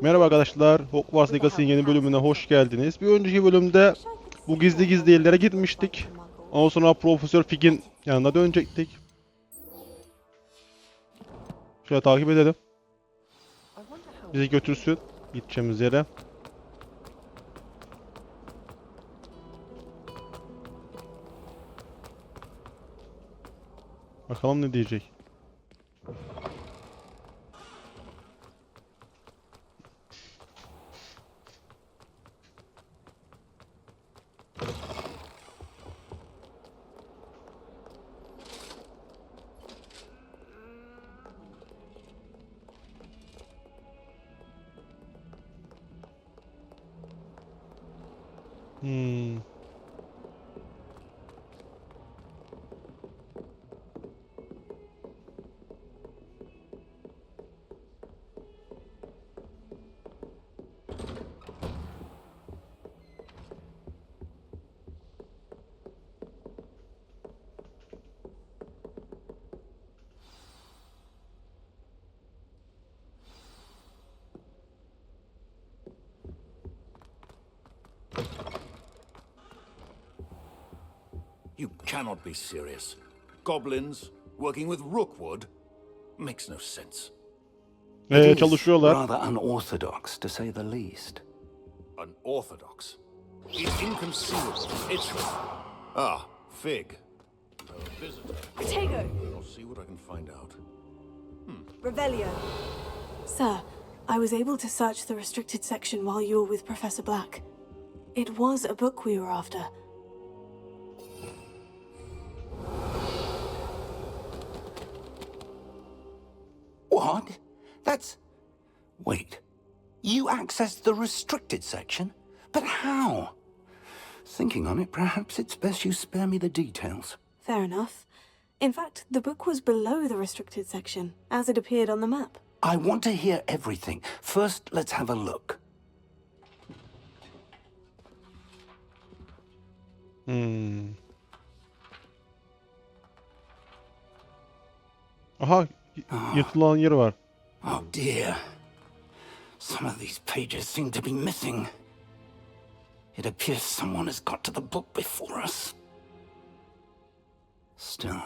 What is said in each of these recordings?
Merhaba arkadaşlar, Hogwarts Legacy'nin yeni bölümüne hoş geldiniz. Bir önceki bölümde bu gizli yerlere gitmiştik. Ondan sonra Profesör Fig'in yanına dönecektik. Şöyle takip edelim. Bizi götürsün gideceğimiz yere. Bakalım ne diyecek. Hmm. You cannot be serious. Goblins working with Rookwood makes no sense. Çalışıyorlar. Rather unorthodox, to say the least. Unorthodox. It's inconceivable. It's Fig. A visitor. Potato. I'll see what I can find out. Revelio. Sir, I was able to search the restricted section while you were with Professor Black. It was a book we were after. What? That's... Wait. You accessed the restricted section? But how? Thinking on it, perhaps it's best you spare me the details. Fair enough. In fact, the book was below the restricted section, as it appeared on the map. I want to hear everything. First, let's have a look. Aha, yırtılan yer var. Oh dear. Some of these pages seem to be missing. It appears someone has got to the book before us. Still,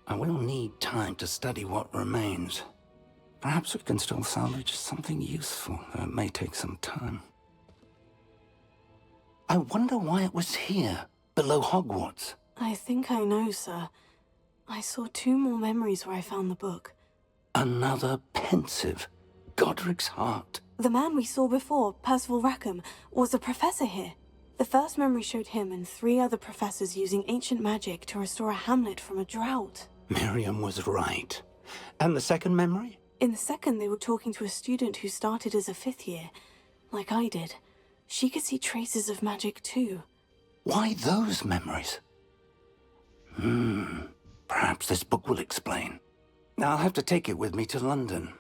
I will need time to study what remains. Perhaps we can still salvage something useful, though it may take some time. I wonder why it was here, below Hogwarts. I think I know, sir. I saw 2 more memories where I found the book. Another pensive. Godric's heart. The man we saw before, Percival Rackham, was a professor here. The first memory showed him and 3 other professors using ancient magic to restore a hamlet from a drought. Miriam was right. And the second memory? In the second, they were talking to a student who started as a 5th year, like I did. She could see traces of magic too. Why those memories? Perhaps this book will explain. I'll have to take it with me to London.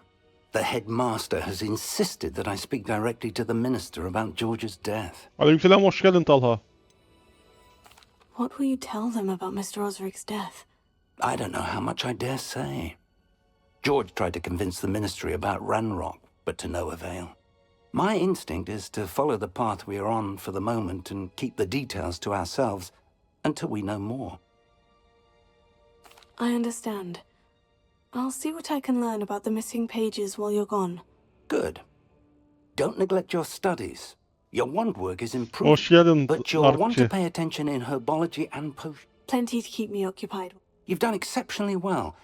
The headmaster has insisted that I speak directly to the minister about George's death. Aleykümselam, hoş geldin Talha. What will you tell them about Mr. Osric's death? I don't know how much I dare say. George tried to convince the ministry about Ranrock, but to no avail. My instinct is to follow the path we are on for the moment and keep the details to ourselves until we know more. I understand. I'll see what I can learn about the missing pages while you're gone. Good. Don't neglect your studies. Your wand work is improving, Hoş geldin but you'll want to Arkçı. pay attention in herbology and potion. Plenty to keep me occupied. You've done exceptionally well.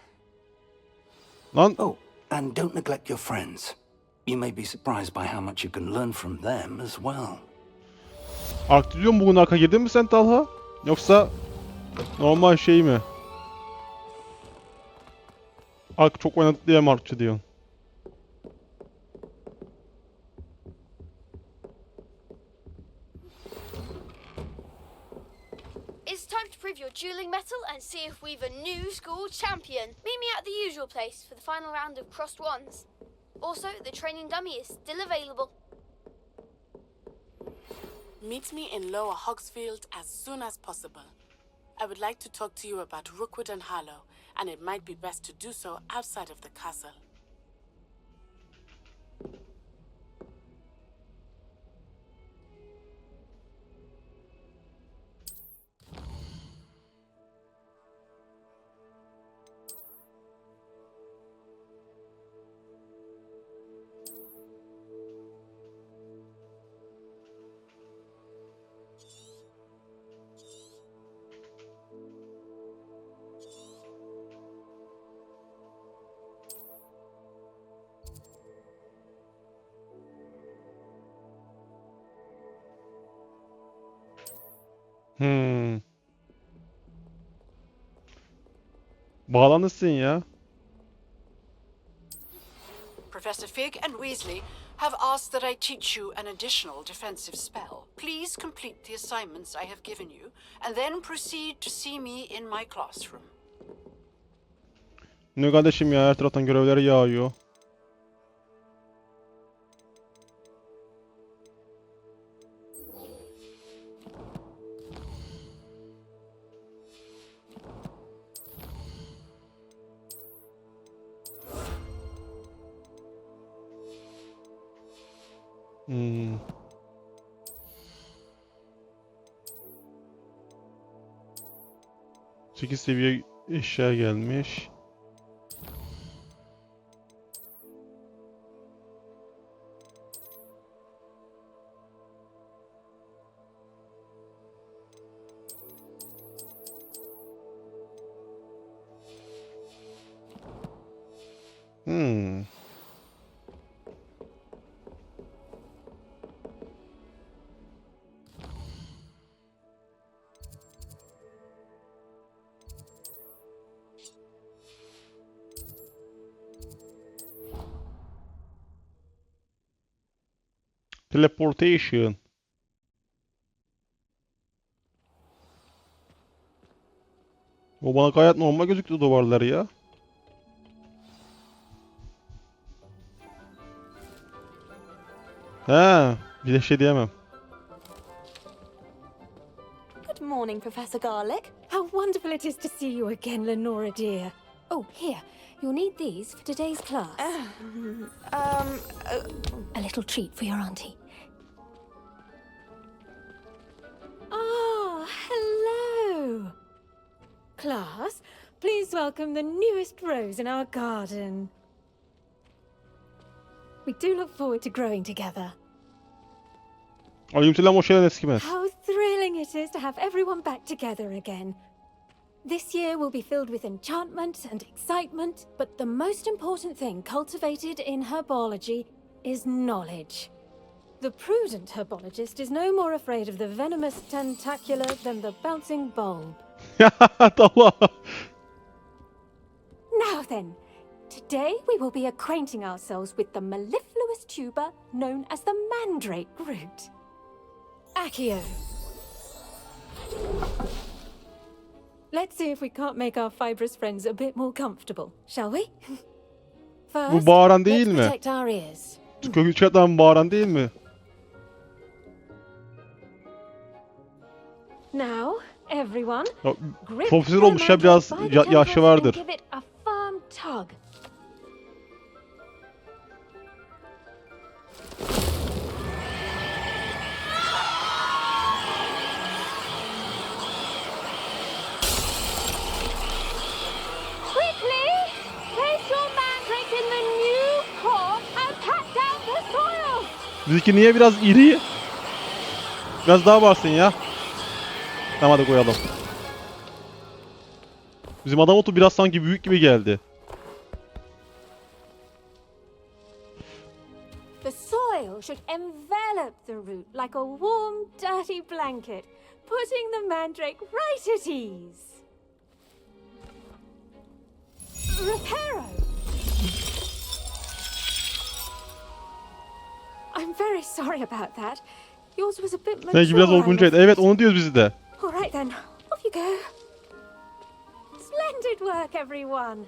Lan Oh, and don't neglect your friends. You may be surprised by how much you can learn from them as well. Arkçı diyorum, bugün arka girdin mi sen Talha? Yoksa normal şey mi? Ark çok oynadık diye mi Arkçı diyorsun? It's time to prove your dueling mettle and see if we've a new school champion. Meet me at the usual place for the final round of crossed wands. Also, the training dummy is still available. Meet me in Lower Hogsfield as soon as possible. I would like to talk to you about Rookwood and Harlow, and it might be best to do so outside of the castle. Bağlanırsın ya. Professor Fig and Weasley have asked that I teach you an additional defensive spell. Please complete the assignments I have given you, and then proceed to see me in my classroom. Ne kardeşim ya, her taraftan görevler yağıyor. Hmm. Sekiz seviye eşya gelmiş. Hmm. Teleportation. O bana gayet normal gözüktü duvarlar ya. He, bir de şey diyemem. Good morning, Professor Garlic. How wonderful it is to see you again, Lenora dear. Oh, here. You'll need these for today's class. A little treat for your auntie. Ah, hello. Class, please welcome the newest rose in our garden. We do look forward to growing together. Aleykümselam, hoş geldin eskimez. How thrilling it is to have everyone back together again. This year will be filled with enchantment and excitement, but the most important thing cultivated in herbology is knowledge. The prudent herbologist is no more afraid of the venomous tentacular than the bouncing bulb. Tamam. Now then, today we will be acquainting ourselves with the mellifluous tuber known as the mandrake root. Accio. Let's see if we can't make our fibrous friends a bit more comfortable, shall we? First, Bu bağıran değil let's mi? protect our ears. Kökü çıkartan bağıran değil mi? Now, everyone, Ya, grip profesör the olmuş ya, mandrake biraz by the yaşlı tendrils and vardır. give it a firm tug. Quickly! Place your mandrake in the new core and pat down the soil! Bizimki niye biraz iri? Biraz daha varsın ya. Tamam, hadi koyalım. Bizim adam otu biraz sanki büyük gibi geldi. The soil should envelop the root like a warm, dirty blanket, putting the mandrake right at ease. Reparo! I'm very sorry about that. Yours was a bit mature. Sanki biraz I'm olguncaydı. afraid. Evet, onu diyoruz biz de. All right then, off you go. Splendid work, everyone.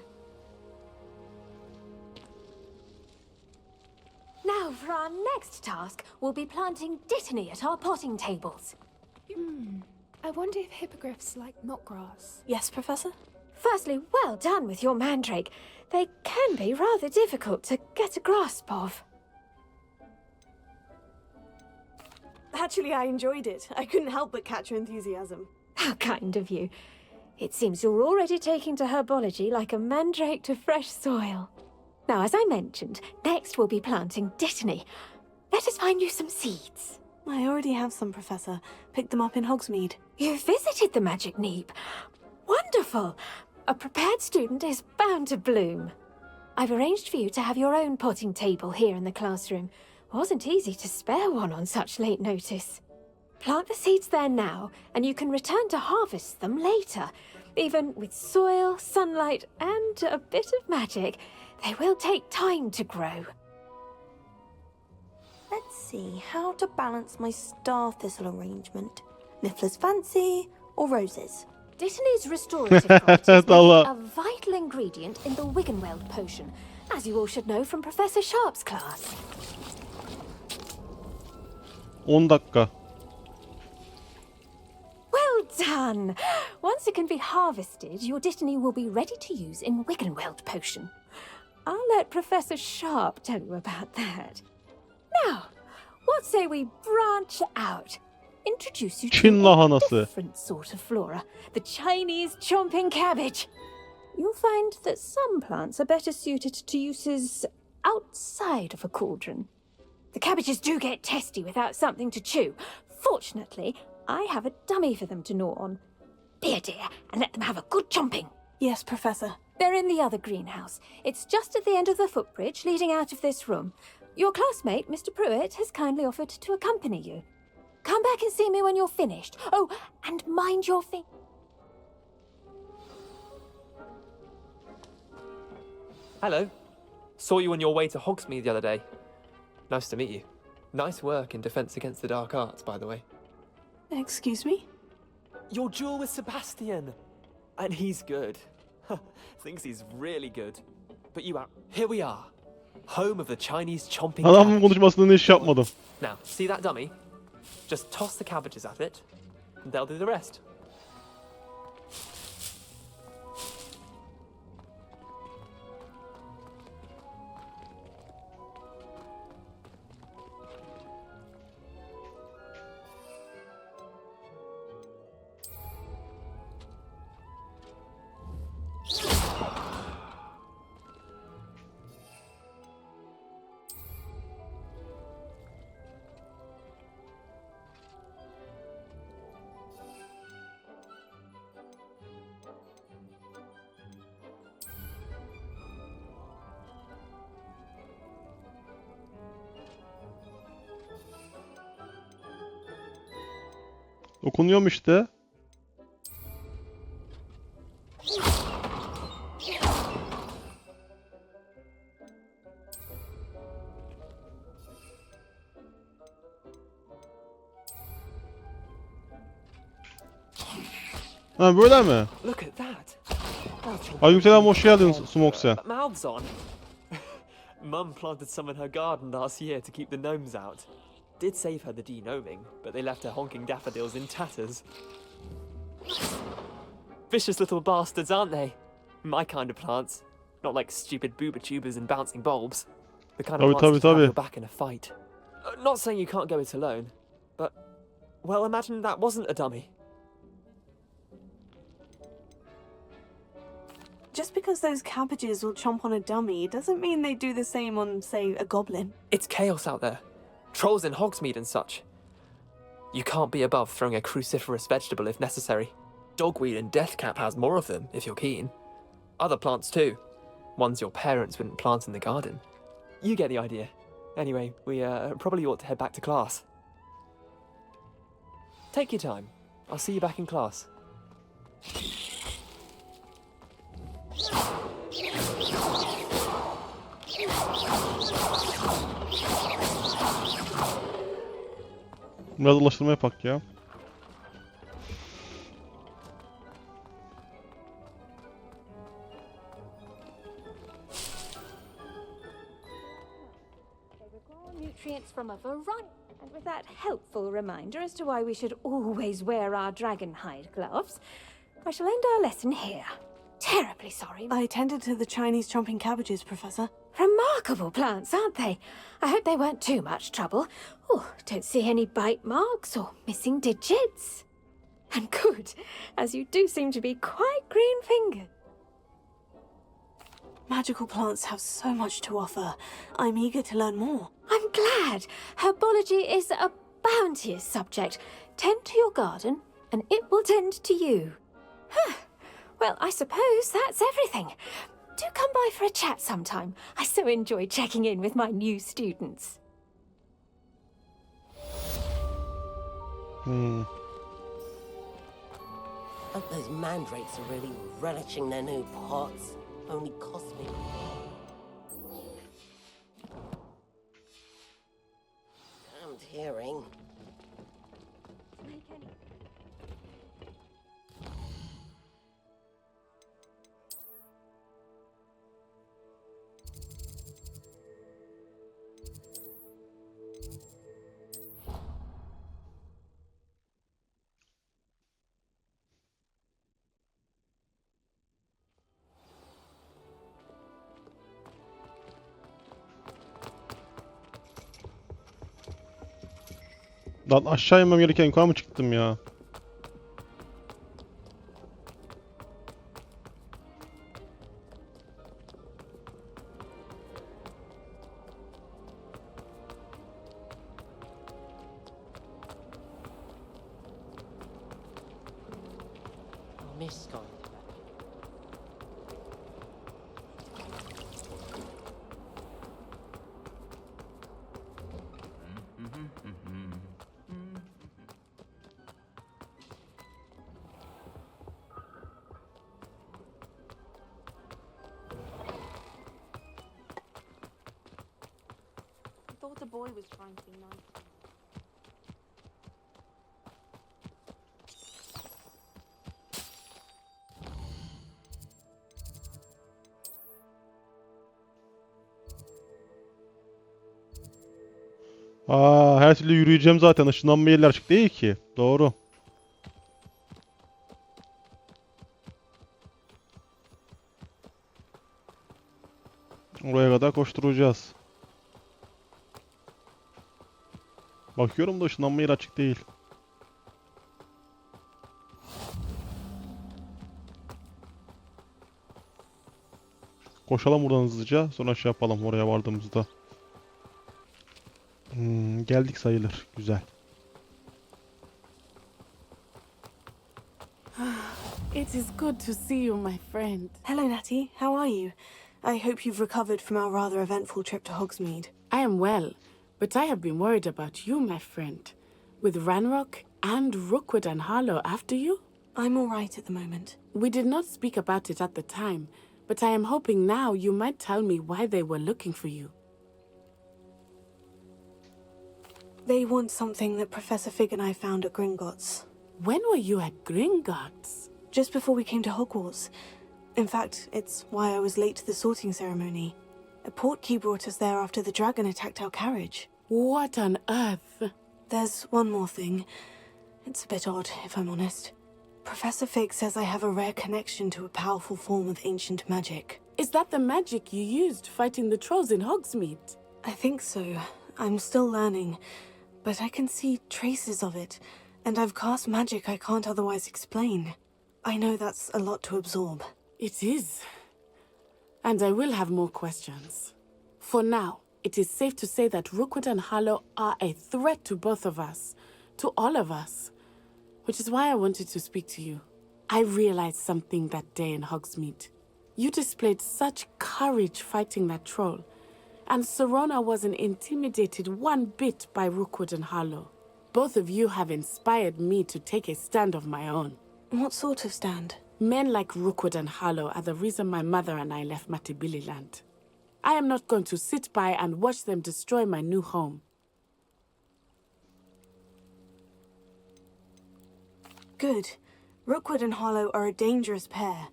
Now, for our next task, we'll be planting dittany at our potting tables. I wonder if hippogriffs like knotgrass. Yes, Professor? Firstly, well done with your mandrake. They can be rather difficult to get a grasp of. Actually, I enjoyed it. I couldn't help but catch your enthusiasm. How kind of you. It seems you're already taking to herbology like a mandrake to fresh soil. Now, as I mentioned, next we'll be planting dittany. Let us find you some seeds. I already have some, Professor. Picked them up in Hogsmeade. You visited the Magic Neep. Wonderful. A prepared student is bound to bloom. I've arranged for you to have your own potting table here in the classroom. Wasn't easy to spare one on such late notice. Plant the seeds there now, and you can return to harvest them later. Even with soil, sunlight, and a bit of magic, they will take time to grow. Let's see how to balance my star thistle arrangement. Niffler's fancy or roses? Dittany's restorative properties make Allah. a vital ingredient in the Wiggenweld potion, as you all should know from Professor Sharp's class. 10 dakika. Well done! Once it can be harvested, your Dittany will be ready to use in Wiggenweld potion. I'll let Professor Sharp tell you about that. Now, what say we branch out? Introduce you Çin to a lahanası. different sort of flora, the Chinese chomping cabbage. You'll find that some plants are better suited to uses outside of a cauldron. The cabbages do get testy without something to chew. Fortunately, I have a dummy for them to gnaw on. Be a dear and let them have a good chomping. Yes, Professor. They're in the other greenhouse. It's just at the end of the footbridge leading out of this room. Your classmate, Mr. Pruitt, has kindly offered to accompany you. Come back and see me when you're finished. Oh, and mind your feet. Hello. Saw you on your way to Hogsmeade the other day. Nice to meet you. Nice work in Defense Against the Dark Arts, by the way. Excuse me? Your duel with Sebastian. And he's good. Thinks he's really good. But you are. Here we are. Home of the Chinese chomping Adamın cabbage. konuşmasını hiç yapmadım. Now, see that dummy? Just toss the cabbages at it, and they'll do the rest. Okunuyorum işte. Ha böyle mi? Look at that. Aleykümselam, hoş geldin Smoksen. Mouths on. Mum planted some in her garden last year to keep the gnomes out. Did save her the de-gnoming, but they left her honking daffodils in tatters. Vicious little bastards, aren't they? My kind of plants. Not like stupid booba tubers and bouncing bulbs. The kind of plants that have your back in a fight. Not saying you can't go it alone, but... Well, imagine that wasn't a dummy. Just because those cabbages will chomp on a dummy doesn't mean they do the same on, say, a goblin. It's chaos out there. Trolls in Hogsmeade and such. You can't be above throwing a cruciferous vegetable if necessary. Dogweed and deathcap has more of them, if you're keen. Other plants too. Ones your parents wouldn't plant in the garden. You get the idea. Anyway, we probably ought to head back to class. Take your time. I'll see you back in class. Biraz ulaştırma yapak ya. Nutrients from a variety. And with that helpful reminder as to why we should always wear our dragonhide gloves, I shall end our lesson here. Terribly sorry. I tended to the Chinese chomping cabbages, Professor. Remarkable plants, aren't they? I hope they weren't too much trouble. Oh, don't see any bite marks or missing digits. And good, as you do seem to be quite green-fingered. Magical plants have so much to offer. I'm eager to learn more. I'm glad. Herbology is a bounteous subject. Tend to your garden, and it will tend to you. Huh. Well, I suppose that's everything. Do come by for a chat sometime. I so enjoy checking in with my new students. Hope those mandrakes are really relishing their new pots. Only cost me. Damned hearing. Lan aşağı inmem gereken yukarı mı çıktım ya? Miss going to bed. I thought the boy was trying to be nice. Aa, her türlü yürüyeceğim zaten. Işınlanma yerler açık değil ki. Doğru. Oraya kadar koşturacağız. Bakıyorum da ışınlanma yeri açık değil. Koşalım buradan hızlıca. Sonra şey yapalım oraya vardığımızda. Geldik sayılır. Güzel. It is good to see you, my friend. Hello, Natty. How are you? I hope you've recovered from our rather eventful trip to Hogsmeade. I am well, but I have been worried about you, my friend. With Ranrock and Rookwood and Harlow after you? I'm all right at the moment. We did not speak about it at the time, but I am hoping now you might tell me why they were looking for you. They want something that Professor Fig and I found at Gringotts. When were you at Gringotts? Just before we came to Hogwarts. In fact, it's why I was late to the sorting ceremony. A portkey brought us there after the dragon attacked our carriage. What on earth? There's one more thing. It's a bit odd, if I'm honest. Professor Fig says I have a rare connection to a powerful form of ancient magic. Is that the magic you used fighting the trolls in Hogsmeade? I think so. I'm still learning, but I can see traces of it, and I've cast magic I can't otherwise explain. I know that's a lot to absorb. It is. And I will have more questions. For now, it is safe to say that Rookwood and Harlow are a threat to both of us, to all of us, which is why I wanted to speak to you. I realized something that day in Hogsmeade. You displayed such courage fighting that troll, and Serona wasn't intimidated one bit by Rookwood and Harlow. Both of you have inspired me to take a stand of my own. What sort of stand? Men like Rookwood and Harlow are the reason my mother and I left Matibililand. I am not going to sit by and watch them destroy my new home. Good. Rookwood and Harlow are a dangerous pair,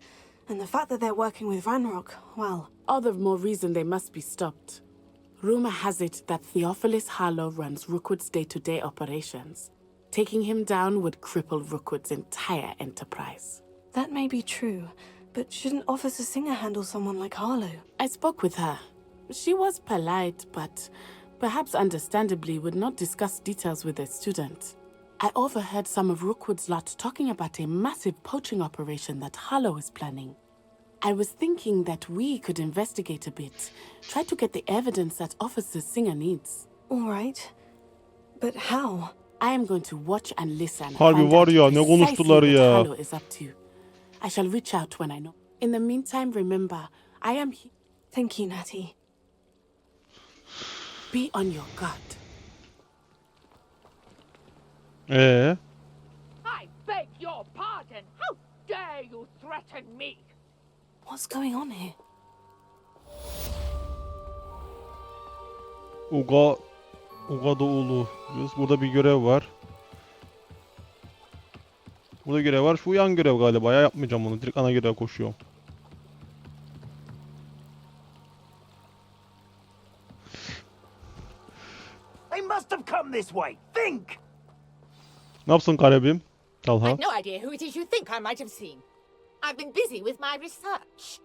and the fact that they're working with Ranrock, well... All the more reason they must be stopped. Rumor has it that Theophilus Harlow runs Rookwood's day-to-day operations. Taking him down would cripple Rookwood's entire enterprise. That may be true, but shouldn't Officer Singer handle someone like Harlow? I spoke with her. She was polite, but perhaps understandably would not discuss details with a student. I overheard some of Rookwood's lot talking about a massive poaching operation that Harlow is planning. I was thinking that we could investigate a bit, try to get the evidence that Officer Singer needs. All right. But how? I am going to watch and listen. Harbi var ya, ne konuştular ya. Harlow is up to. I shall reach out when I know. In the meantime, remember, I am here. Thank you, Natty. Be on your guard. I beg your pardon. How dare you threaten me? What's going on here? Uga Doğulu. Burada bir görev var. Burada görev var. Şu yan görev galiba ya. Yapmayacağım onu. Direkt ana göreve koşuyorum. They must have come this way. Think! Ne yapsın Karabim? Talha. I've no idea who it is you think I might have seen. I've been busy with my research.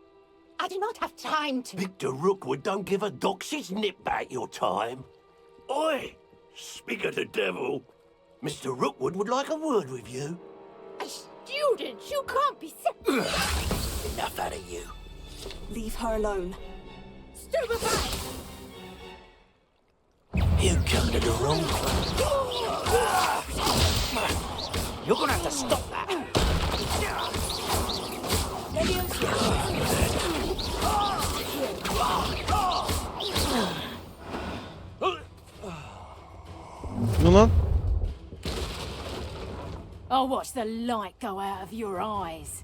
I do not have time to... Victor Rookwood don't give a doxy's nip back your time. Oi! Speak of the devil. Mr. Rookwood would like a word with you. A student? You can't be... Enough out of you. Leave her alone. Stupefy! You come to the wrong place. You're gonna have to stop that. Ne lan? I'll watch the light go out of your eyes.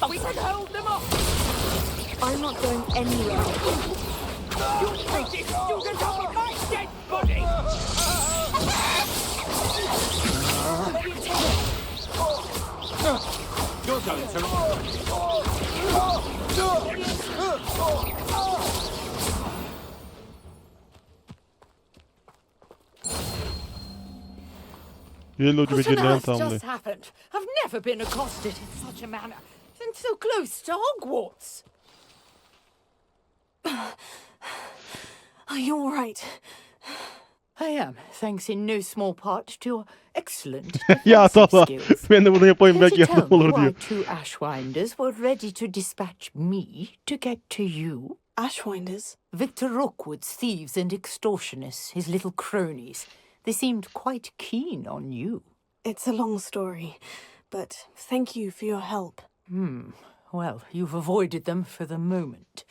We can hold them off! I'm not going anywhere. You take this student off of my dead body! You're going to... Yellowcu What on becerilerini earth tamamlayın. just happened? I've never been accosted in such a manner, and so close to Hogwarts. Are you all right? I am, thanks in no small part to your excellent Ya defensive Talha. skills. Ben de bunu yapayım Care belki to yardım tell me olur why diyor. two Ashwinders were ready to dispatch me to get to you? Ashwinders? Victor Rookwood's thieves and extortionists, his little cronies. They seemed quite keen on you. It's a long story, but thank you for your help. Well, you've avoided them for the moment.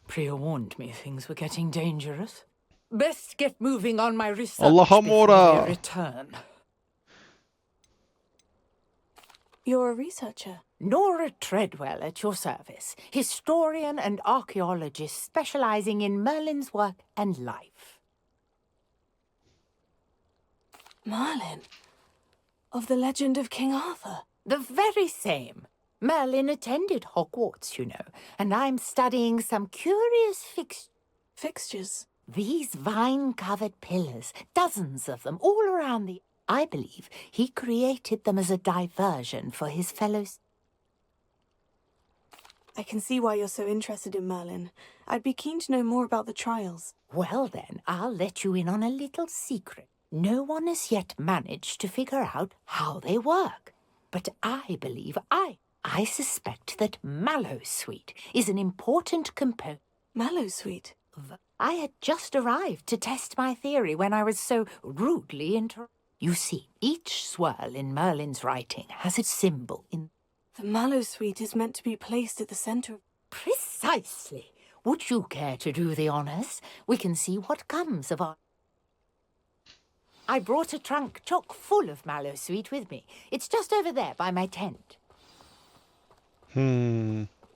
Priya warned me things were getting dangerous. Best get moving on my research Allah'a before mora. they return. You're a researcher. Nora Treadwell at your service, historian and archaeologist specializing in Merlin's work and life. Merlin? Of the legend of King Arthur? The very same. Merlin attended Hogwarts, you know, and I'm studying some curious Fixtures? These vine-covered pillars, dozens of them, all around the... I believe he created them as a diversion for his fellows. I can see why you're so interested in Merlin. I'd be keen to know more about the trials. Well then, I'll let you in on a little secret. No one has yet managed to figure out how they work. But I believe, I suspect that Mallowsweet is an important component. Mallowsweet? I had just arrived to test my theory when I was so rudely interrupted. You see, each swirl in Merlin's writing has its symbol in... The Mallowsweet is meant to be placed at the center of... Precisely. Would you care to do the honors? We can see what comes of our... I brought a trunk chock full of Mallowsweet with me. It's just over there by my tent.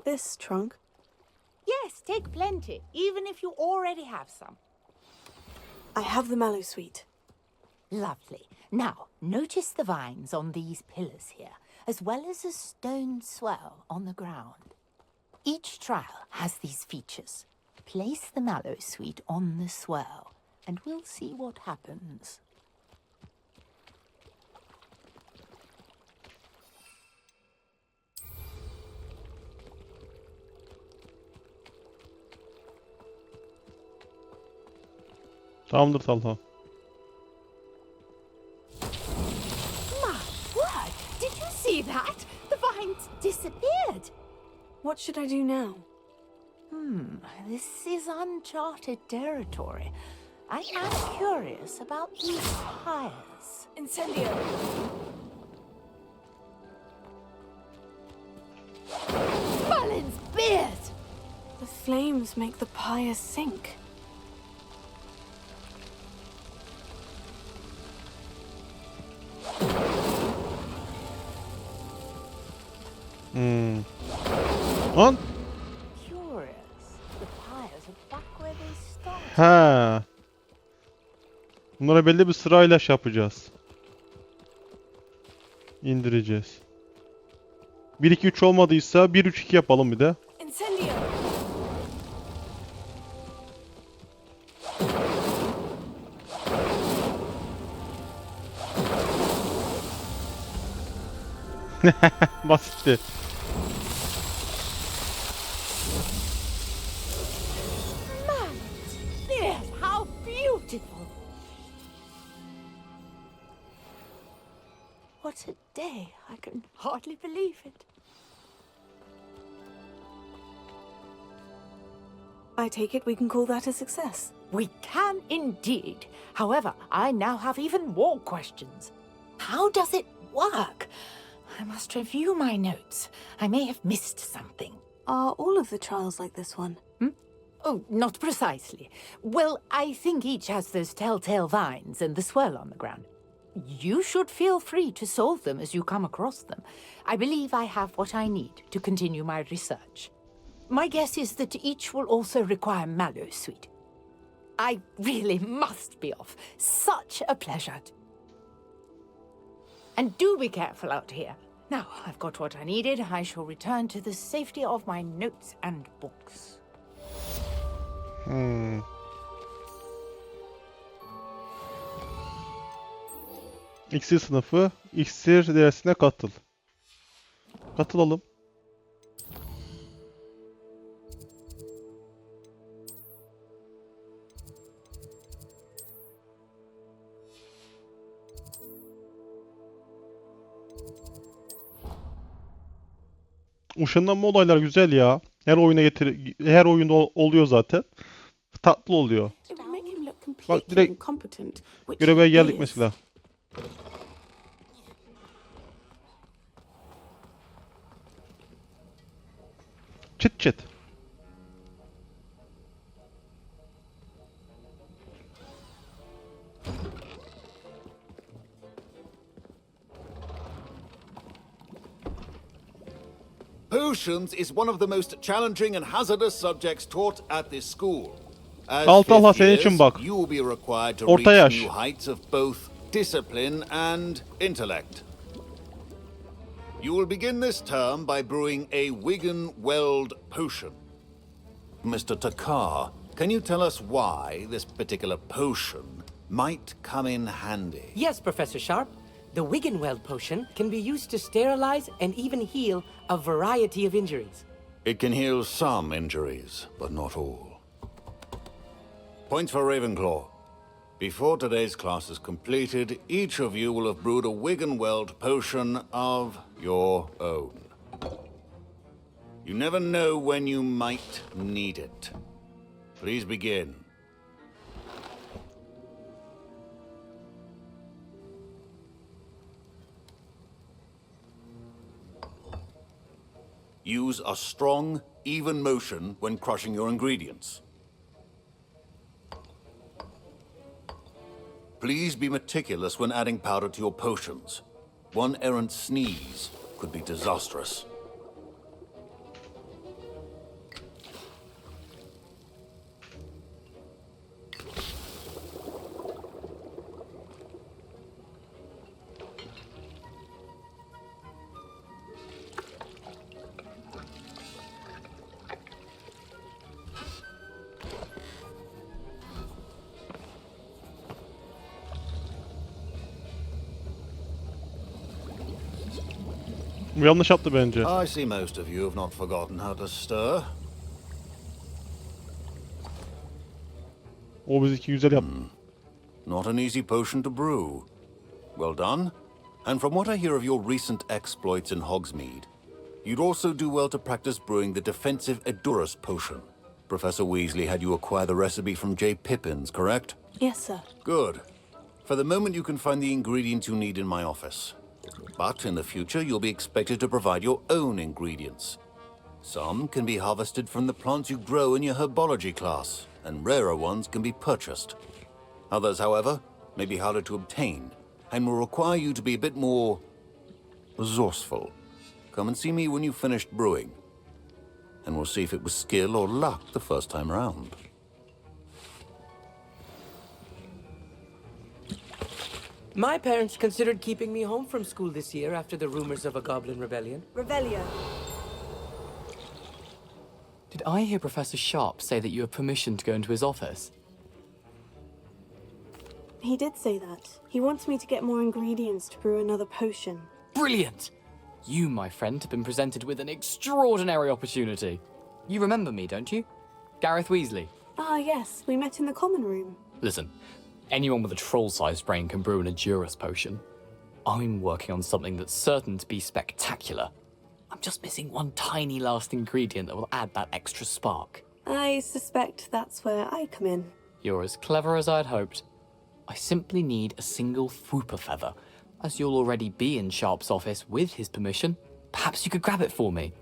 This trunk? Yes, take plenty, even if you already have some. I have the Mallowsweet. Lovely. Now, notice the vines on these pillars here, as well as a stone swirl on the ground. Each trial has these features. Place the Mallowsweet on the swirl, and we'll see what happens. Tamamdır Talha. My word! Did you see that? The vines disappeared. What should I do now? This is uncharted territory. I am curious about these pyres. Incendio! Merlin's beard! The flames make the pyre sink. Lan. Curious. The pyres are back where they started. He. Bunlara belli bir sırayla şey yapacağız. İndireceğiz. 1 2 3 olmadıysa 1 3 2 yapalım bir de. Incendio! Basitti. Yes, how beautiful! What a day. I can hardly believe it. I take it we can call that a success. We can indeed. However, I now have even more questions. How does it work? I must review my notes. I may have missed something. Are all of the trials like this one? Oh, not precisely. Well, I think each has those telltale vines and the swirl on the ground. You should feel free to solve them as you come across them. I believe I have what I need to continue my research. My guess is that each will also require mallow sweet. I really must be off. Such a pleasure. And do be careful out here. Now, I've got what I needed. I shall return to the safety of my notes and books. İksir sınıfı, iksir dersine katıl. Katılalım. Işınlanma olaylar güzel ya. Her oyuna her oyunda oluyor zaten. Tatlı oluyor. It would make him look Bak completely direkt incompetent, which göreve he geldik is. mesela. Çıt çıt. Potions is one of the most challenging and hazardous subjects taught at this school. As Talha fifth senin için years, bak. you will be required to Orta reach yaş. new heights of both discipline and intellect. You will begin this term by brewing a Wiggenweld potion. Mr. Takar, can you tell us why this particular potion might come in handy? Yes, Professor Sharp. The Wiggenweld potion can be used to sterilize and even heal a variety of injuries. It can heal some injuries, but not all. Points for Ravenclaw. Before today's class is completed, each of you will have brewed a Wiggenweld potion of your own. You never know when you might need it. Please begin. Use a strong, even motion when crushing your ingredients. Please be meticulous when adding powder to your potions. One errant sneeze could be disastrous. Bu yanlış yaptı bence. I see most of you have not forgotten how to stir. O bizimki güzel yaptı. Not an easy potion to brew. Well done. And from what I hear of your recent exploits in Hogsmeade, you'd also do well to practice brewing the defensive Edurus potion. Professor Weasley had you acquire the recipe from J. Pippins, correct? Yes, sir. Good. For the moment, you can find the ingredients you need in my office. But in the future, you'll be expected to provide your own ingredients. Some can be harvested from the plants you grow in your herbology class, and rarer ones can be purchased. Others, however, may be harder to obtain, and will require you to be a bit more resourceful. come and see me when you've finished brewing. And we'll see if it was skill or luck the first time round. My parents considered keeping me home from school this year after the rumors of a goblin rebellion. Revelio. Did I hear Professor Sharp say that you have permission to go into his office? He did say that. He wants me to get more ingredients to brew another potion. Brilliant! You, my friend, have been presented with an extraordinary opportunity. You remember me, don't you? Gareth Weasley. Ah, yes, we met in the common room. Listen, anyone with a troll-sized brain can brew an Edurus potion. I'm working on something that's certain to be spectacular. I'm just missing one tiny last ingredient that will add that extra spark. I suspect that's where I come in. You're as clever as I'd hoped. I simply need a single Fwooper feather. As you'll already be in Sharp's office with his permission, perhaps you could grab it for me.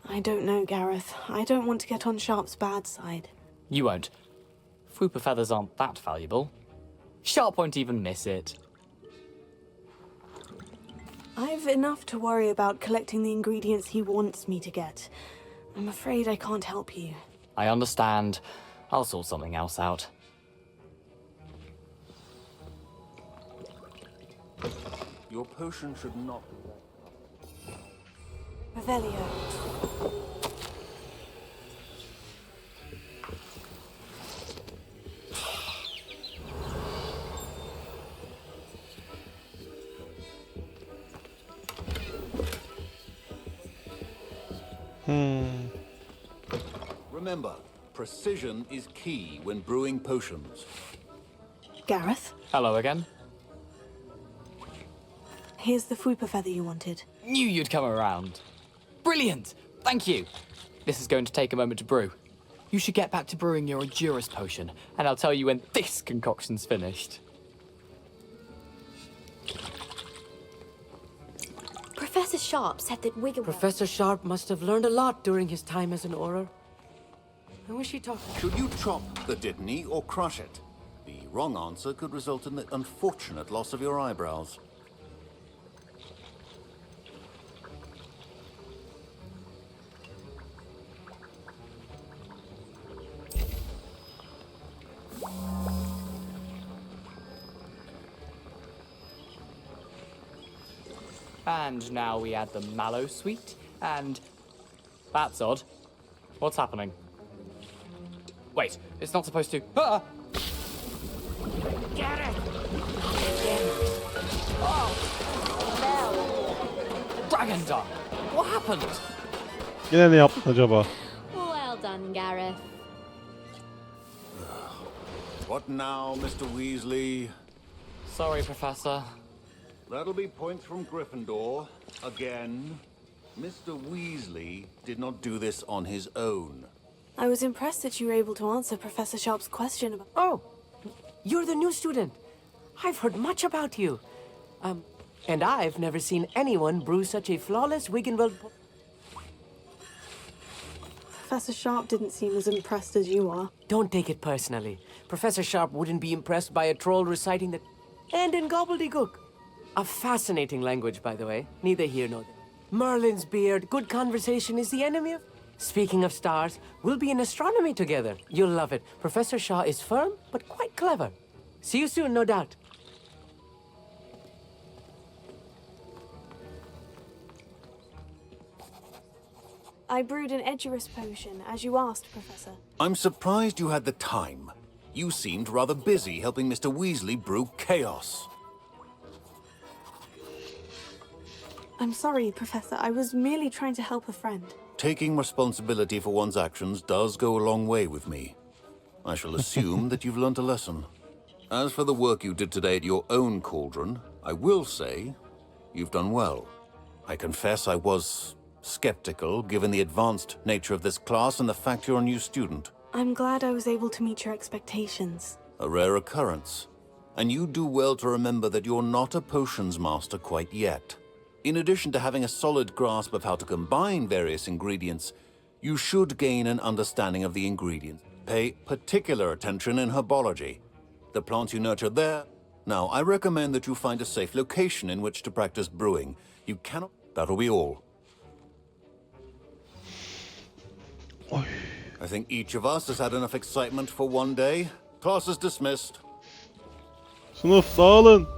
I don't know, Gareth. I don't want to get on Sharp's bad side. You won't. Fwooper feathers aren't that valuable. Sharp won't even miss it. I've enough to worry about collecting the ingredients he wants me to get. I'm afraid I can't help you. I understand. I'll sort something else out. Your potion should not be Revelio. Remember, precision is key when brewing potions. Gareth, Hello again. here's the Fwooper feather you wanted. Knew you'd come around. Brilliant! Thank you. This is going to take a moment to brew. You should get back to brewing your Edurus potion, and I'll tell you when this concoction's finished. Professor Sharp said that Wiggle. Professor Sharp must have learned a lot during his time as an Auror. I wish he talked. Should you chop the Dittany or crush it? The wrong answer could result in the unfortunate loss of your eyebrows. And now we add the mallow sweet, and... That's odd. What's happening? Wait, it's not supposed to... Ah! Get it! Dragon Dung! What happened? Yine ne yaptın acaba? Well done, Gareth. What now, Mr. Weasley? Sorry, Professor. That'll be points from Gryffindor. Again. Mr. Weasley did not do this on his own. I was impressed that you were able to answer Professor Sharp's question about... Oh, you're the new student. I've heard much about you. And I've never seen anyone brew such a flawless Wiggenweld. Professor Sharp didn't seem as impressed as you are. Don't take it personally. Professor Sharp wouldn't be impressed by a troll reciting the... And in gobbledygook. A fascinating language, by the way. Neither here nor there. Merlin's beard, good conversation is the enemy of... Speaking of stars, we'll be in astronomy together. You'll love it. Professor Shaw is firm, but quite clever. See you soon, no doubt. I brewed an Edurus potion, as you asked, Professor. I'm surprised you had the time. You seemed rather busy helping Mr. Weasley brew chaos. I'm sorry, Professor. I was merely trying to help a friend. Taking responsibility for one's actions does go a long way with me. I shall assume that you've learnt a lesson. As for the work you did today at your own cauldron, I will say you've done well. I confess I was skeptical, given the advanced nature of this class and the fact you're a new student. I'm glad I was able to meet your expectations. A rare occurrence. And you do well to remember that you're not a potions master quite yet. In addition to having a solid grasp of how to combine various ingredients, you should gain an understanding of the ingredients. Pay particular attention in herbology. The plants you nurture there Now, I recommend that you find a safe location in which to practice brewing. You cannot... That'll be all. I think each of us has had enough excitement for one day. Class is dismissed. Sınıf dağılın.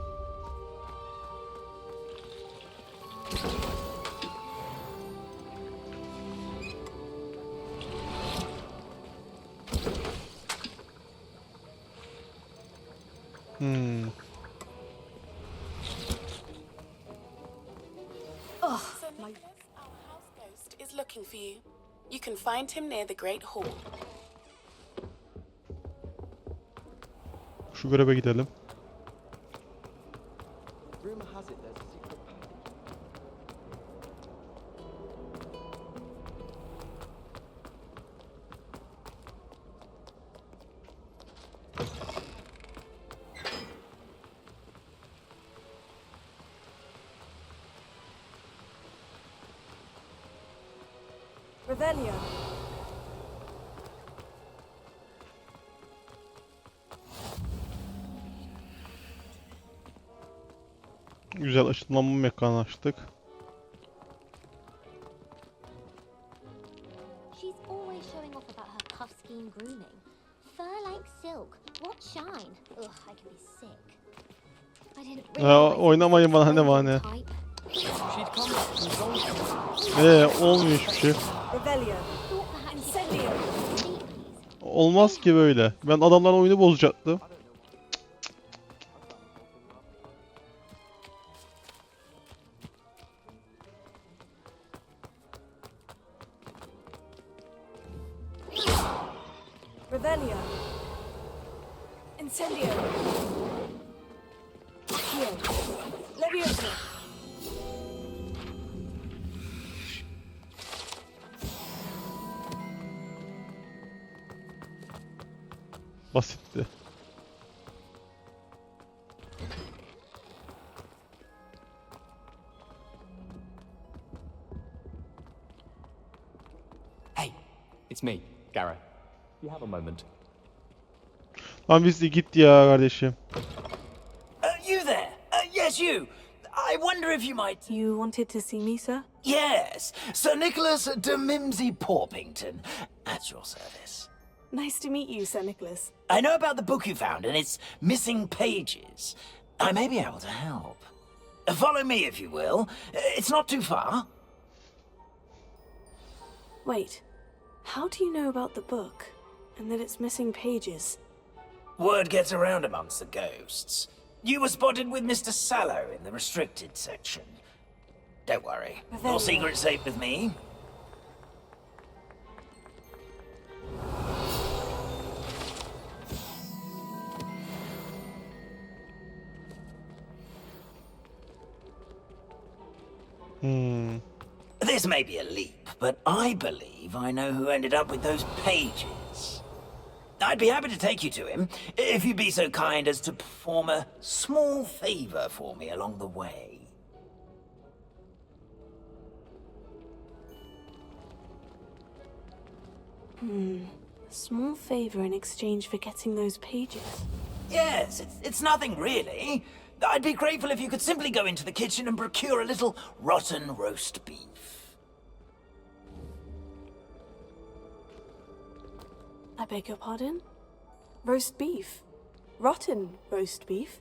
So Nicholas, our house ghost, is looking for you. You can find him near the Great Hall. Şu göreve gidelim. Revelio. Güzel ışınlanma mekanı açtık. She's always showing off about her puff scheme grooming. Fur like silk. What shine? Ugh, I can be sick. I didn't Ya oynamayın bana ne bahane. Olmuyor hiçbir şey. Revelio. Incendio. Olmaz ki böyle. Ben adamların oyunu bozacaktım. Revelio. Incendio. Heal. Levioso. Basitti. Hey, it's me, Gareth. You have a moment. Lan biz de git ya kardeşim. You there? Yes, you. I wonder if you might... You wanted to see me, sir? Yes, Sir Nicholas de Mimsy Porpington, at your service. Nice to meet you, Sir Nicholas. I know about the book you found and its missing pages. I may be able to help. Follow me, if you will. It's not too far. Wait, how do you know about the book? And that it's missing pages? Word gets around amongst the ghosts. You were spotted with Mr. Sallow in the restricted section. Don't worry, your secret's safe with me. This may be a leap, but I believe I know who ended up with those pages. I'd be happy to take you to him, if you'd be so kind as to perform a small favor for me along the way. A small favor in exchange for getting those pages. Yes, it's nothing really. I'd be grateful if you could simply go into the kitchen and procure a little rotten roast beef. I beg your pardon? Roast beef? Rotten roast beef?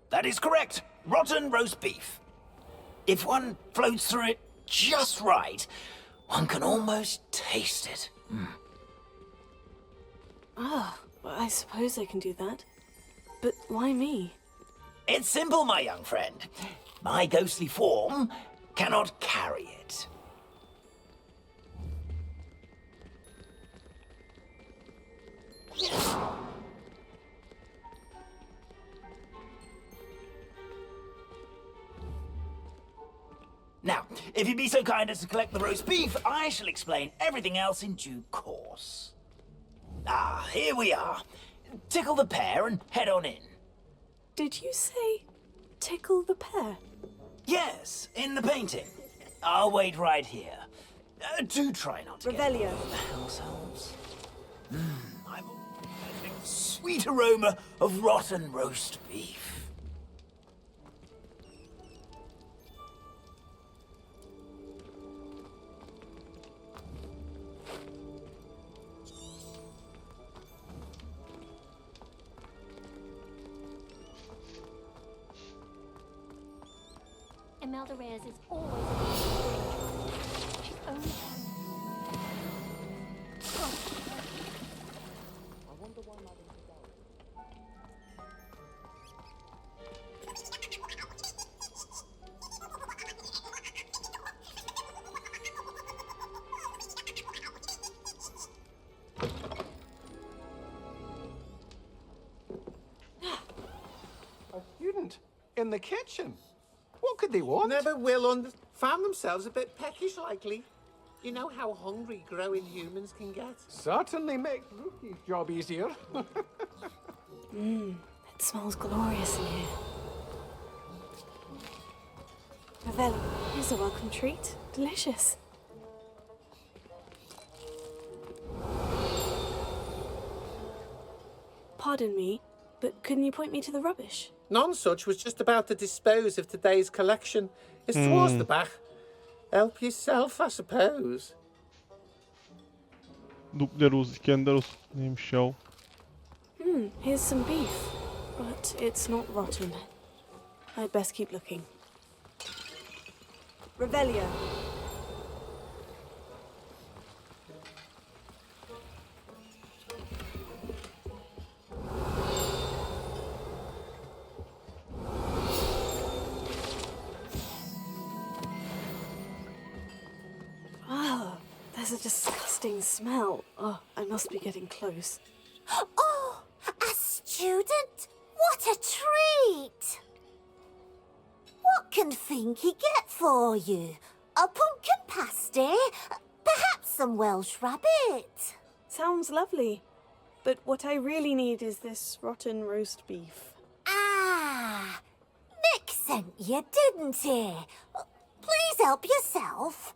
That is correct. Rotten roast beef. If one floats through it just right, one can almost taste it. Ah, well, I suppose I can do that. But why me? It's simple, my young friend. My ghostly form cannot carry it. Now, if you'd be so kind as to collect the roast beef, I shall explain everything else in due course. Ah, here we are. Tickle the pear and head on in. Did you say tickle the pear? Yes, in the painting. I'll wait right here. Do try not to Revelio. get over the households. I'm sweet aroma of rotten roast beef. Imelda Reyes is always a She's only... A student in the kitchen. What could they want? Never will found themselves a bit peckish, likely. You know how hungry growing humans can get. Certainly makes Rookie's job easier. It smells glorious in here. Ravelli, here's a welcome treat. Delicious. Pardon me, but couldn't you point me to the rubbish? None such was just about to dispose of today's collection. It's towards the back. Help yourself, I suppose. Duplerus, İskenderus neymiş ya? Here's some beef, but it's not rotten. I'd best keep looking. Revelio. There's a disgusting smell. Oh, I must be getting close. Oh, a student? What a treat! What can Finky get for you? A pumpkin pasty? Perhaps some Welsh rabbit? Sounds lovely. But what I really need is this rotten roast beef. Ah, Nick sent you, didn't he? Please help yourself.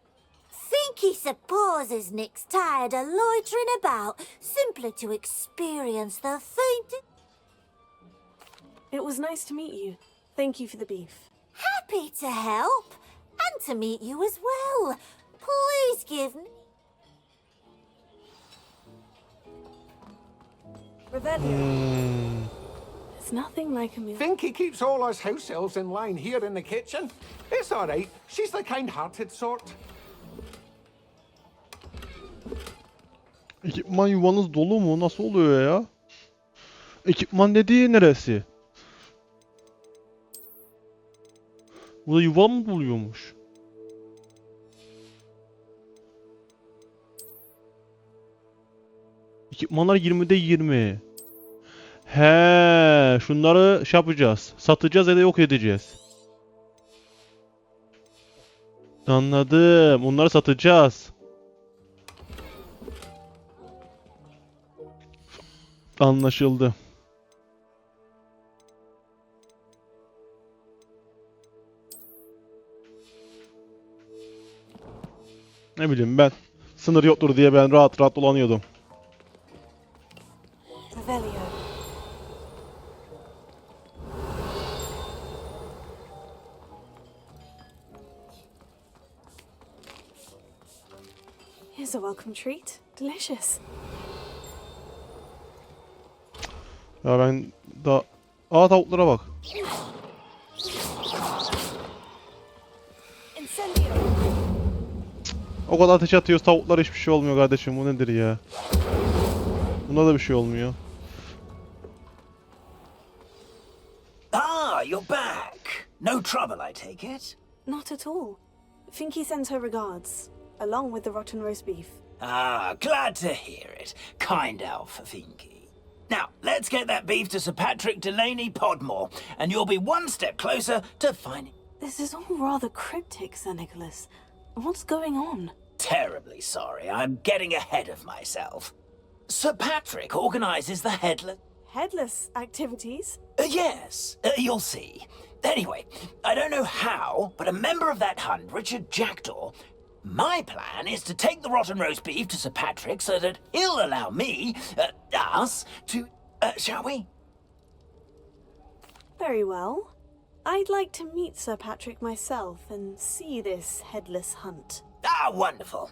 Finky supposes Nick's tired of loitering about simply to experience the faint... It was nice to meet you. Thank you for the beef. Happy to help, and to meet you as well. Please give me... Revelio. It's nothing like a meal. Finky keeps all us house elves in line here in the kitchen. It's all right. She's the kind-hearted sort. Ekipman yuvanız dolu mu? Nasıl oluyor ya? Ekipman dediği neresi? Burada yuva mı buluyormuş? Ekipmanlar 20'de 20. He, şunları şey yapacağız. Satacağız ya da yok edeceğiz. Anladım. Onları satacağız. Anlaşıldı. Ne bileyim ben. Sınır yoktur diye ben rahat rahat dolanıyordum. Revelio. Here's a welcome treat. Delicious. Ya ben da... Aa, tavuklara bak. O kadar ateş atıyoruz, tavuklara hiçbir şey olmuyor kardeşim. Bu nedir ya? Buna da bir şey olmuyor. Ah, you're back. No trouble, I take it? Not at all. Finky sends her regards, along with the rotten roast beef. Ah, glad to hear it. Kind elf, Finky. Now, let's get that beef to Sir Patrick Delaney Podmore, and you'll be one step closer to finding... This is all rather cryptic, Sir Nicholas. What's going on? Terribly sorry, I'm getting ahead of myself. Sir Patrick organises the headless... Headless activities? Yes, you'll see. Anyway, I don't know how, but a member of that hunt, Richard Jackdaw... My plan is to take the rotten roast beef to Sir Patrick so that he'll allow me, us, to... shall we? Very well. I'd like to meet Sir Patrick myself and see this headless hunt. Ah, wonderful.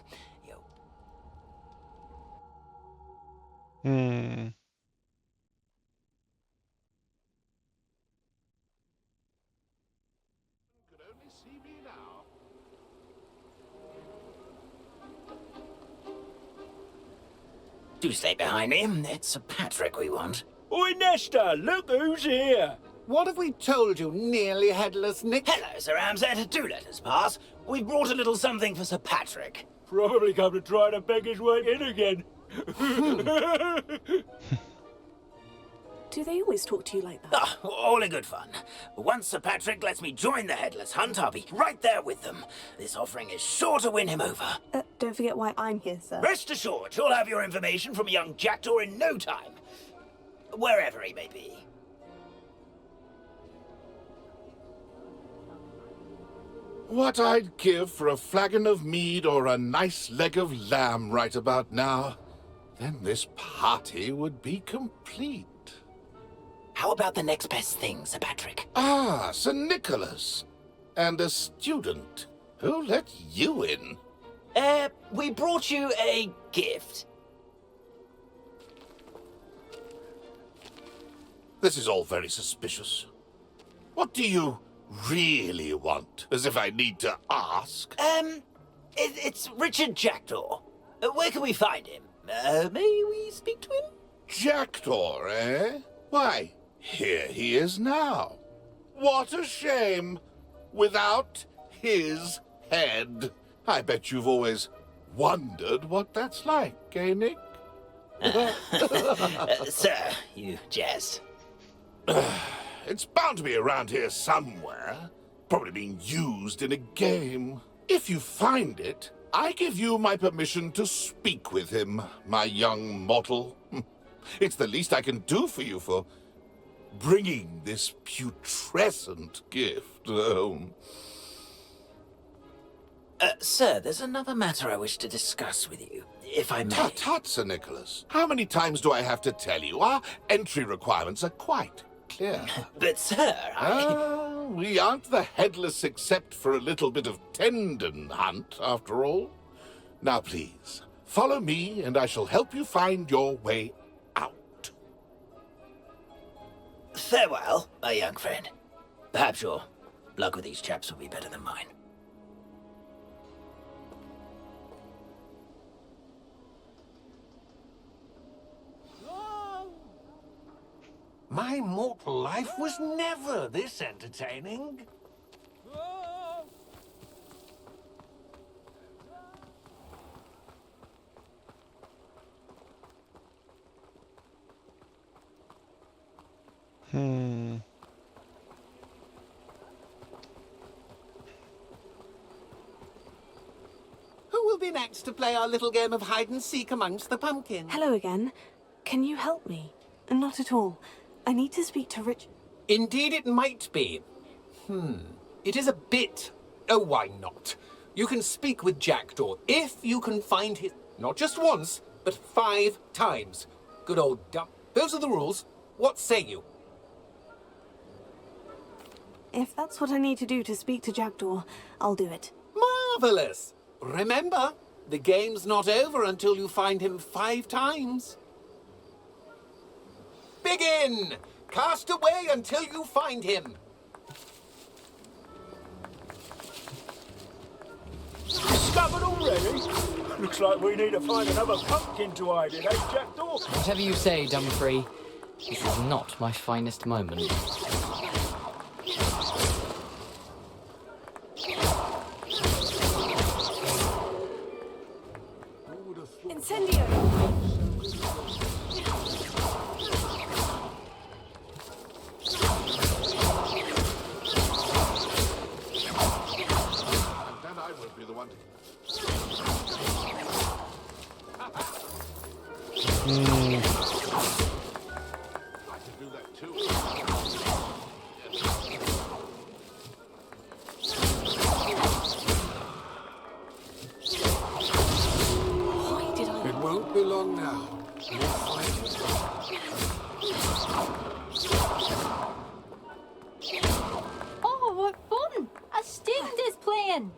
Do stay behind me. It's Sir Patrick we want. Oi, Nesta, look who's here. What have we told you, nearly headless Nick? Hello, Sir Ramsay. Do let us pass. We've brought a little something for Sir Patrick. Probably come to try to beg his way in again. Do they always talk to you like that? Ah, all in good fun. Once Sir Patrick lets me join the Headless Hunt, I'll be right there with them. This offering is sure to win him over. Don't forget why I'm here, sir. Rest assured, you'll have your information from a young jackdaw in no time. Wherever he may be. What I'd give for a flagon of mead or a nice leg of lamb right about now. Then this party would be complete. How about the next best thing, Sir Patrick? Ah, Sir Nicholas. And a student. Who let you in? We brought you a gift. This is all very suspicious. What do you really want? As if I need to ask. It's Richard Jackdaw. Where can we find him? May we speak to him? Jackdaw, eh? Why, here he is now. What a shame. Without his head. I bet you've always wondered what that's like, eh, Nick? Sir, you jest. It's bound to be around here somewhere. Probably being used in a game. If you find it, I give you my permission to speak with him, my young mortal. It's the least I can do for you for bringing this putrescent gift home. Sir, there's another matter I wish to discuss with you, if I may. Tut, tut, Sir Nicholas. How many times do I have to tell you? Our entry requirements are quite clear. But, sir, we aren't the headless except for a little bit of tendon hunt, after all. Now, please, follow me, and I shall help you find your way out. Farewell, my young friend. Perhaps your luck with these chaps will be better than mine. My mortal life was never this entertaining. Who will be next to play our little game of hide-and-seek amongst the pumpkins? Hello again. Can you help me? Not at all. I need to speak to Rich. Indeed it might be. It is a bit... Oh, why not? You can speak with Jackdaw if you can find his... Not just once, but 5 times. Good old duck. Those are the rules. What say you? If that's what I need to do to speak to Jackdaw, I'll do it. Marvelous! Remember, the game's not over until you find him 5 times. Begin! Cast away until you find him. Discovered already? Looks like we need to find another pumpkin to hide in, eh, Jackdaw? Whatever you say, Dumfrey. This is not my finest moment. Incendio! Then I won't be the one to... I can do that too. It won't be long now. Oh, what fun! A student is playing!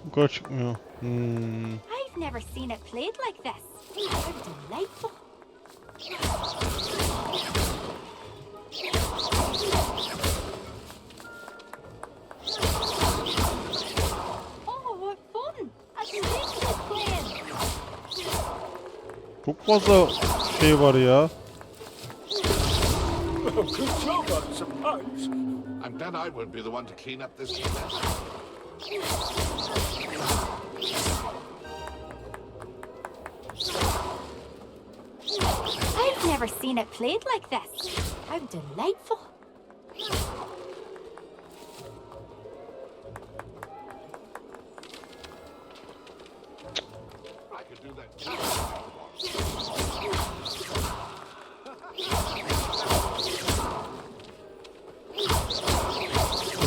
Yukarı çıkmıyor. I've never seen it played like this. How delightful! Oh, what fun! Çok fazla şey var ya. Good job, I suppose. I'm glad I won't be the one to clean up this mess. I've never seen it played like this. How delightful. I could do that.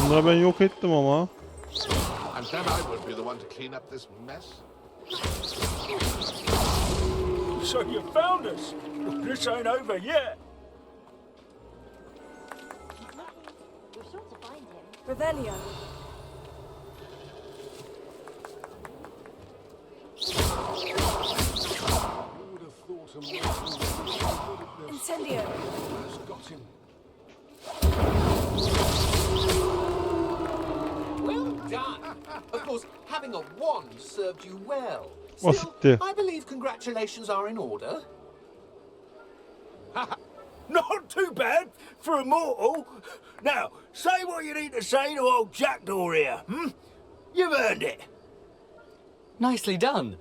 Bunları ben yok ettim ama. I'm glad I won't be the one to clean up this mess. So you found us. This ain't over yet. We're sure to find him. Revelio. Incendio. Well done. Of course, having a wand served you well. Basitti. I believe congratulations are in order. Not too bad for a mortal. Now, say what you need to say to old Jackdaw here, hmm? You've earned it. Nicely done.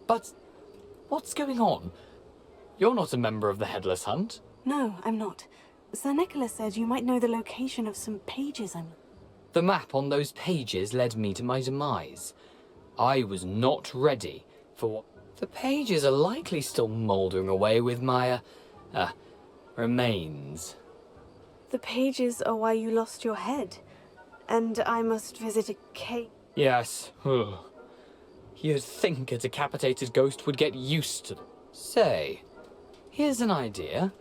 But what's going on? You're not a member of the Headless Hunt. No, I'm not. Sir Nicholas said you might know the location of some pages I'm... The map on those pages led me to my demise. I was not ready for what... The pages are likely still mouldering away with my, remains. The pages are why you lost your head. And I must visit a cave... Yes. You'd think a decapitated ghost would get used to them. Say, here's an idea.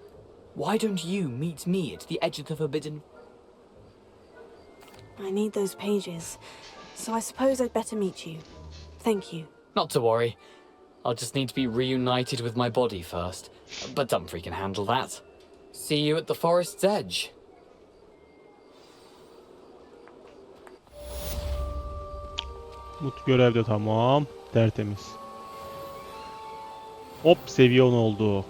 Why don't you meet me at the edge of the Forbidden... I need those pages, so I suppose I'd better meet you. Thank you. Not to worry. I'll just need to be reunited with my body first. But Dumfries can handle that. See you at the forest's edge. Mut görevde tamam. Tertemiz. Hop, seviye 10 olduk.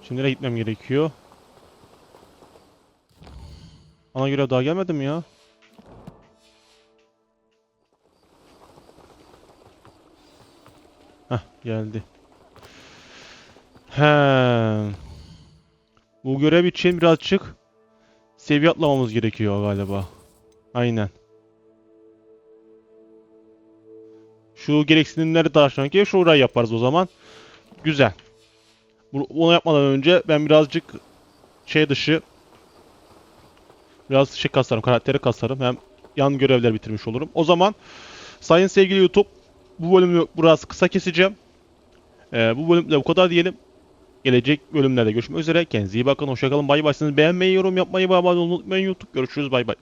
Şimdi nereye gitmem gerekiyor? Ana görev daha gelmedi mi ya? Heh, geldi. He. Bu görev için birazcık seviye atlamamız gerekiyor galiba. Aynen. Şu gereksinimleri taşıyan şurayı yaparız o zaman. Güzel. Bunu yapmadan önce ben birazcık şey dışı biraz şey kasarım, karakteri kasarım. Hem yan görevler bitirmiş olurum. O zaman sayın sevgili YouTube, bu bölümü burası kısa keseceğim. Bu bölümde bu kadar diyelim. Gelecek bölümlerde görüşmek üzere. Kendinize iyi bakın. Hoşça kalın. Bay bay. Beğenmeyi, yorum yapmayı ve abone olmayı unutmayın. YouTube. Görüşürüz. Bay bay.